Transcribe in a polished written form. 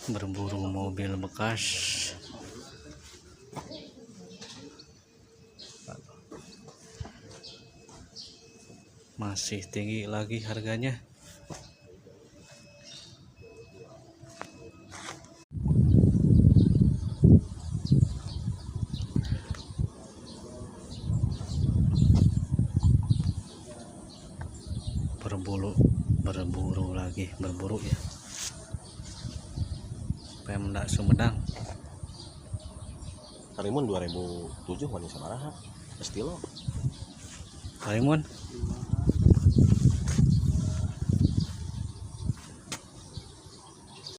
berburu mobil bekas. Masih tinggi lagi harganya. Berburu ya. Pemda Sumedang. Karimun 2007 manis sabaraha. Estilo. Karimun